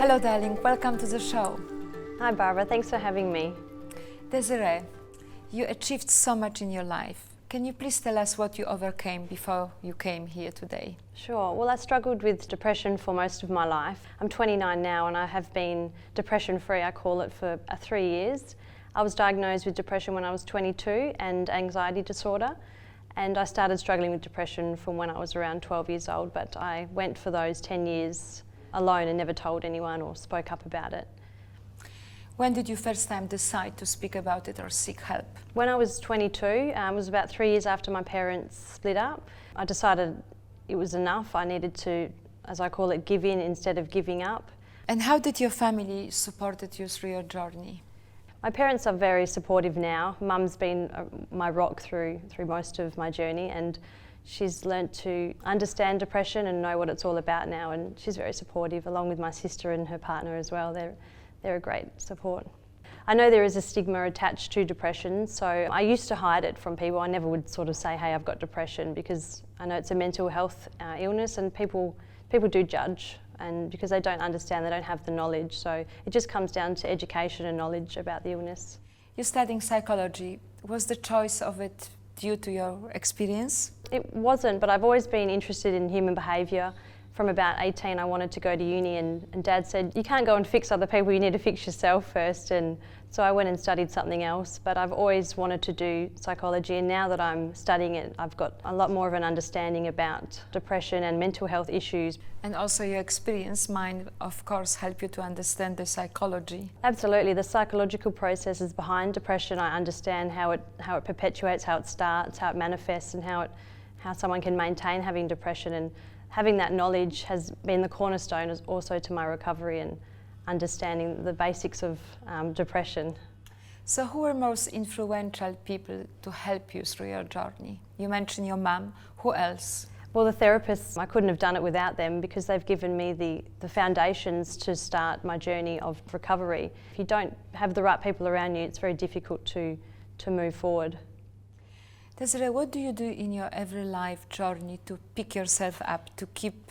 Hello, darling. Welcome to the show. Hi, Barbara. Thanks for having me. Desiree, you achieved so much in your life. Can you please tell us what you overcame before you came here today? Sure. Well, I struggled with depression for most of my life. I'm 29 now and I have been depression-free, I call it, for 3 years. I was diagnosed with depression when I was 22 and anxiety disorder. And I started struggling with depression from when I was around 12 years old, but I went for those 10 years alone and never told anyone or spoke up about it. When did you first time decide to speak about it or seek help? When I was 22, it was about 3 years after my parents split up, I decided it was enough. I needed to, as I call it, give in instead of giving up. And how did your family support you through your journey? My parents are very supportive now. Mum's been my rock through most of my journey, and she's learnt to understand depression and know what it's all about now, and she's very supportive, along with my sister and her partner as well. They're a great support. I know there is a stigma attached to depression, so I used to hide it from people. I never would sort of say, hey, I've got depression, because I know it's a mental health illness, and people do judge, and because they don't understand, they don't have the knowledge. So it just comes down to education and knowledge about the illness. You're studying psychology. Was the choice of it due to your experience? It wasn't, but I've always been interested in human behaviour. From about 18, I wanted to go to uni, and Dad said, you can't go and fix other people, you need to fix yourself first. And so I went and studied something else, but I've always wanted to do psychology, and now that I'm studying it, I've got a lot more of an understanding about depression and mental health issues. And also your experience might, of course, help you to understand the psychology. Absolutely, the psychological processes behind depression, I understand how it perpetuates, how it starts, how it manifests, and how someone can maintain having depression. And having that knowledge has been the cornerstone also to my recovery and understanding the basics of depression. So who were most influential people to help you through your journey? You mentioned your mum. Who else? Well, the therapists, I couldn't have done it without them, because they've given me the foundations to start my journey of recovery. If you don't have the right people around you, it's very difficult to move forward. Desiree, what do you do in your every life journey to pick yourself up, to keep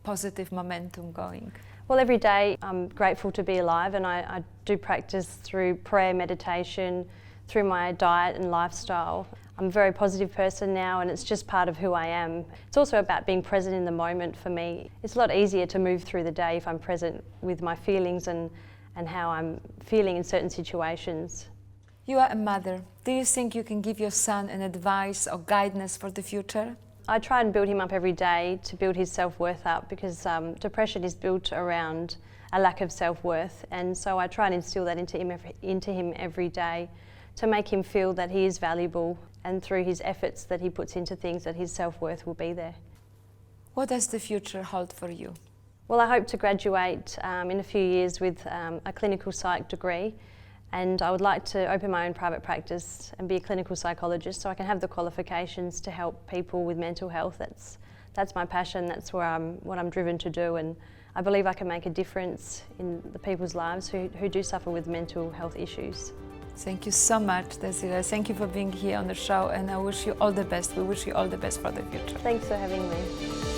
positive momentum going? Well, every day I'm grateful to be alive, and I do practice through prayer, meditation, through my diet and lifestyle. I'm a very positive person now, and it's just part of who I am. It's also about being present in the moment for me. It's a lot easier to move through the day if I'm present with my feelings and how I'm feeling in certain situations. You are a mother. Do you think you can give your son an advice or guidance for the future? I try and build him up every day to build his self-worth up, because depression is built around a lack of self-worth, and so I try and instill that into him every day to make him feel that he is valuable, and through his efforts that he puts into things, that his self-worth will be there. What does the future hold for you? Well, I hope to graduate in a few years with a clinical psych degree, and I would like to open my own private practice and be a clinical psychologist, so I can have the qualifications to help people with mental health. That's my passion, that's what I'm driven to do, and I believe I can make a difference in the people's lives who do suffer with mental health issues. Thank you so much, Desiree. Thank you for being here on the show, and I wish you all the best. We wish you all the best for the future. Thanks for having me.